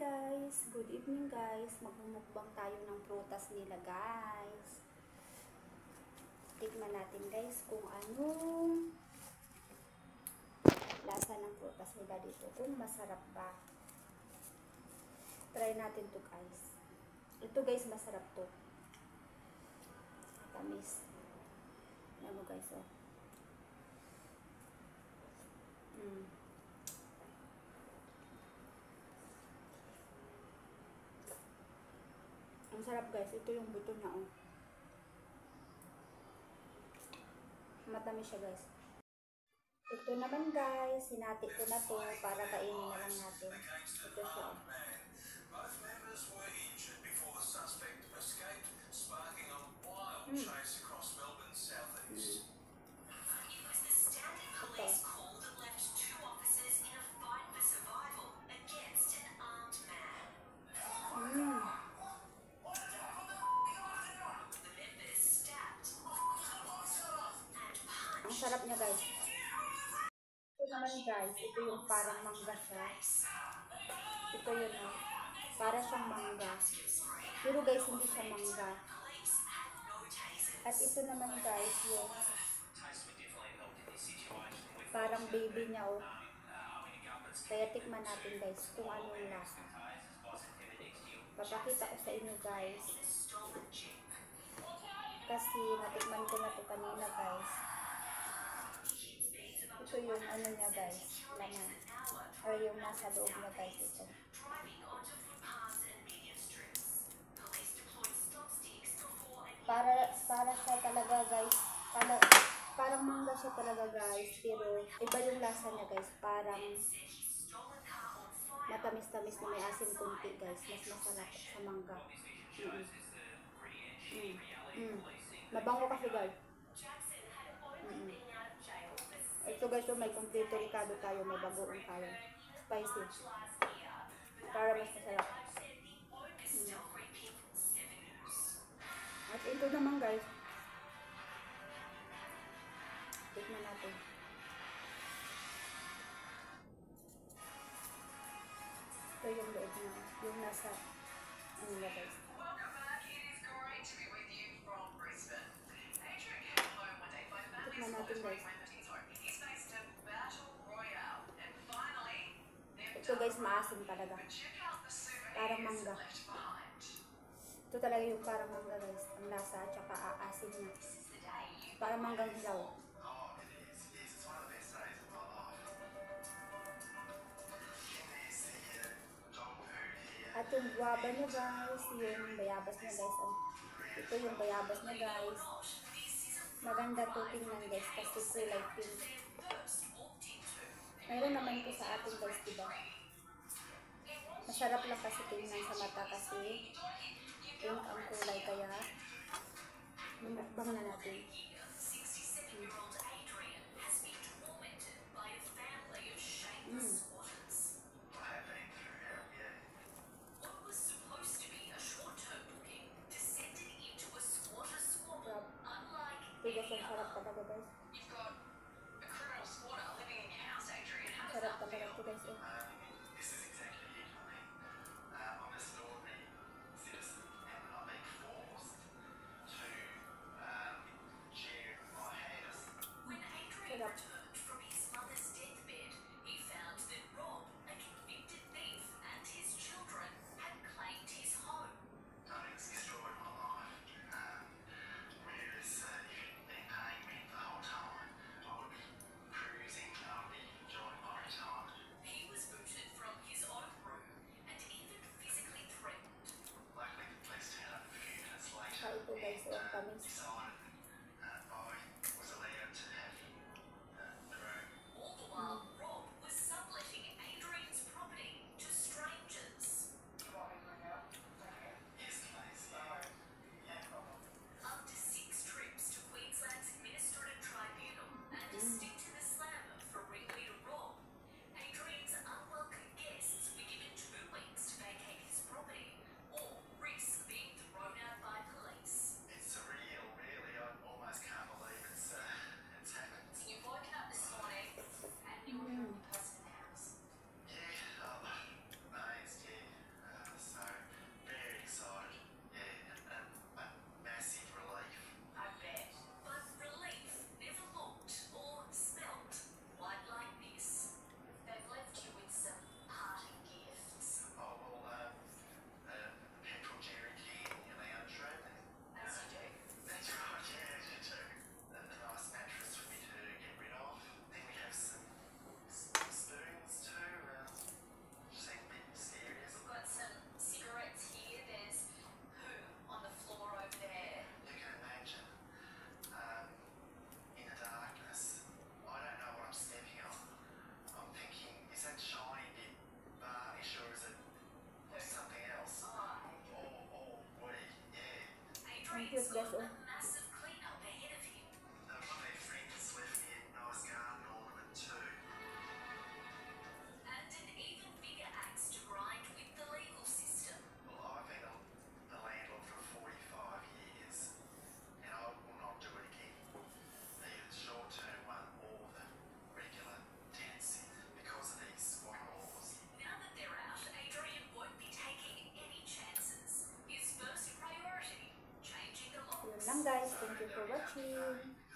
guys! Good evening guys! Magmumukbang tayo ng prutas nila guys. Tignan natin guys kung anong lasa ng prutas nila dito. Kung masarap ba. Try natin to guys. Ito guys, masarap to. Tamis. Ayan mo guys oh. Ang sarap guys. Ito yung buto niya oh. Matamis siya guys. Ito naman guys, hinati ko na to para kainin na lang natin. Ito siya oh. Ang sarap niya guys. Ito naman guys, ito yung parang mangga siya. Ito yun oh. Para siyang mangga. Pero guys, hindi siya mangga. At ito naman guys, yung parang baby niya oh. Kaya tikman natin guys kung ano yung lasa. Papakita ko sa inyo guys. Kasi natikman ko na ito kanina guys. Ito yung ano niya guys, laman. Or yung nasa loob niya guys ito. Para siya talaga guys, parang mangga siya talaga guys, pero iba yung lasa niya guys, parang matamis-tamis na may asim kunti guys, mas masarap sa mangga. Mabango kasi guys. Ito guys, may kompleto ricado tayo, may bagoong tayo. Spicy. Para mas masarap. At ito naman guys. Tikman natin. Ito yung loob na. Yung nasa ano na guys. Tikman natin guys. Ito guys, maasim talaga. Parang mangga. Ito talaga yung parang mangga guys. Ang lasa at saka aasim niya. Parang manggang hilaw. At yung guava niya guys, yung bayabas niya guys. Ito yung bayabas niya guys. Maganda to tingnan guys kasi kulay pink. Mayroon naman ito sa atin guys, diba? Masarap lang kasi tingnan sa mata kasi pink ang kulay, kaya mukbang na natin. Tigas ang sarap talaga guys. Sarap talaga ito guys eh. for watching.